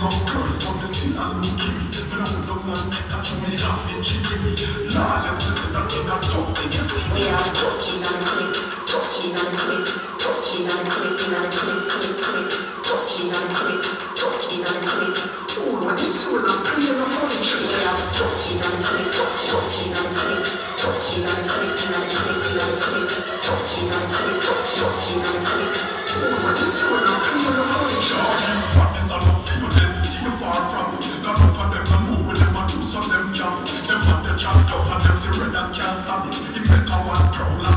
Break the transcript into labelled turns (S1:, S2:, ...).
S1: rough girls, but they still a looking. When I hold up one neck, that's when me laughing, chicken. Lawless, listen, that thing I talk, they can see. We are touching and click, touching and click, touching and clicking and click, click, click, touching and click, touching and click. Oh, what is so long, playing a funny trick. We are touching and click, touching and click, touching and clicking and clicking and click, touching and click, touching and click. Oh, what is so long, playing a funny trick. What is all of you, them still far from me. Got up on them and move with them and do some them jump. Them want the chop tough and them see red and can't stop it. It make a one prowl.